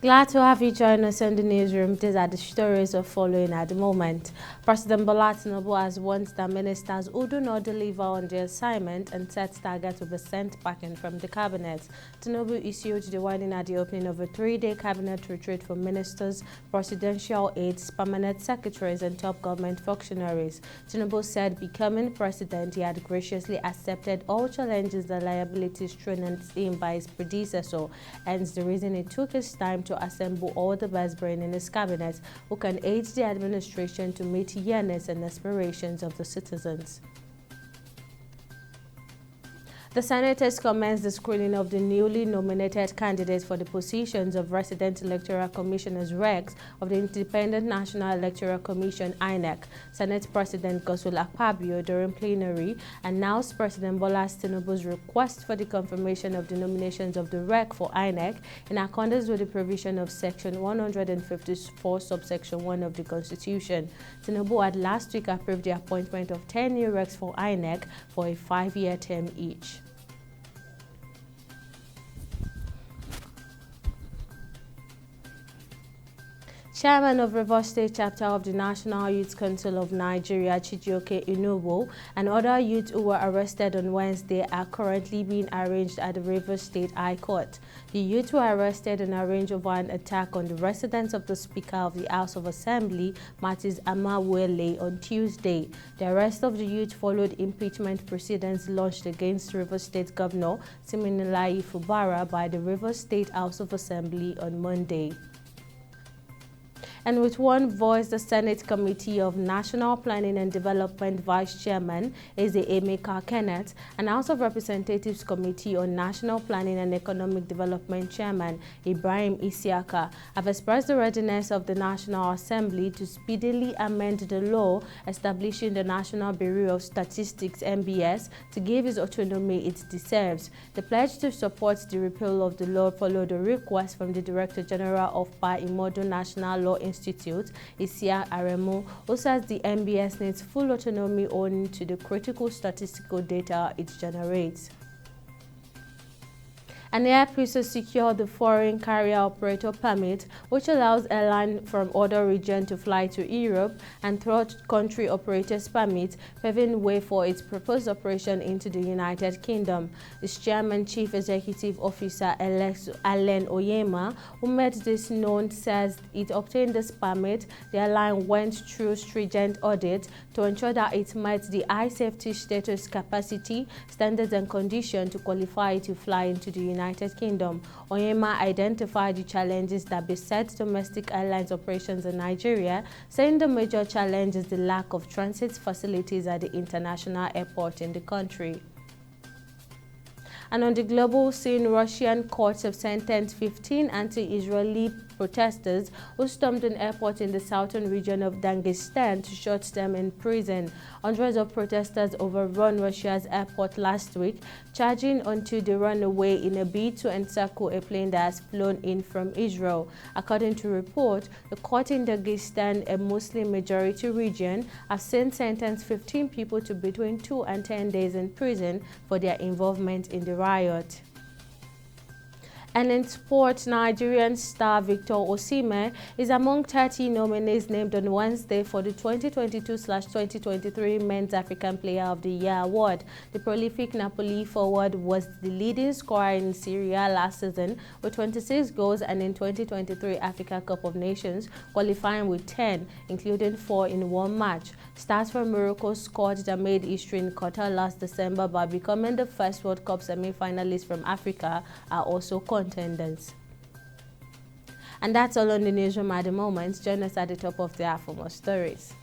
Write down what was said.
Glad to have you join us in the newsroom. These are the stories we're following at the moment. President Bola Tinubu has warned that ministers who do not deliver on their assignment and set targets will be sent packing from the cabinet. Tinubu issued the warning at the opening of a three-day cabinet retreat for ministers, presidential aides, permanent secretaries, and top government functionaries. Tinubu said becoming president, he had graciously accepted all challenges and liabilities thrown at him by his predecessor, hence the reason it took his time to assemble all the best brain in his cabinet who can aid the administration to meet yearnings and aspirations of the citizens. The Senate has commenced the screening of the newly nominated candidates for the positions of Resident Electoral Commissioners (RECs) of the Independent National Electoral Commission (INEC). Senate President Godswill Akpabio, during plenary, announced President Bola Tinubu's request for the confirmation of the nominations of the REC for INEC in accordance with the provision of Section 154, subsection 1 of the Constitution. Tinubu had last week approved the appointment of 10 new RECs for INEC for a 5-year term each. Chairman of Rivers State Chapter of the National Youth Council of Nigeria, Chijioke Inuwo, and other youths who were arrested on Wednesday are currently being arraigned at the Rivers State High Court. The youths were arrested and arraigned over an attack on the residence of the Speaker of the House of Assembly, Martins Amawele, on Tuesday. The arrest of the youth followed impeachment proceedings launched against Rivers State Governor Siminalayi Fubara by the Rivers State House of Assembly on Monday. And with one voice, the Senate Committee of National Planning and Development Vice Chairman, Eze Emeka Kenneth, and House of Representatives Committee on National Planning and Economic Development Chairman, Ibrahim Isiaka, have expressed the readiness of the National Assembly to speedily amend the law establishing the National Bureau of Statistics (NBS) to give its autonomy it deserves. The pledge to support the repeal of the law followed a request from the Director General of Pa Imodo National Law Institute, Isia Aremu, who says the NBS needs full autonomy owing to the critical statistical data it generates. An airport has secured the foreign carrier operator permit, which allows airlines from other regions to fly to Europe, and third country operators permit, paving way for its proposed operation into the United Kingdom. Its chairman, Chief Executive Officer Allen Oyema, who made this known, says it obtained this permit. The airline went through stringent audit to ensure that it met the high safety status, capacity, standards and conditions to qualify to fly into the United Kingdom. Oyema identified the challenges that beset domestic airlines operations in Nigeria, saying the major challenge is the lack of transit facilities at the international airport in the country. And on the global scene, Russian courts have sentenced 15 anti-Israeli protesters who stormed an airport in the southern region of Dagestan to shut them in prison. Hundreds of protesters overrun Russia's airport last week, charging onto the runway in a bid to encircle a plane that has flown in from Israel. According to reports, the court in Dagestan, a Muslim-majority region, has since sentenced 15 people to between 2 and 10 days in prison for their involvement in the riot. And in sports, Nigerian star Victor Osimhen is among 30 nominees named on Wednesday for the 2022/2023 Men's African Player of the Year award. The prolific Napoli forward was the leading scorer in Serie A last season with 26 goals, and in 2023 Africa Cup of Nations qualifying with 10, including 4 in one match. Stars from Morocco scored that made history in Qatar last December by becoming the first World Cup semi-finalists from Africa are also contenders. And that's all on the newsroom at the moment. Join us at the top of the hour for more stories.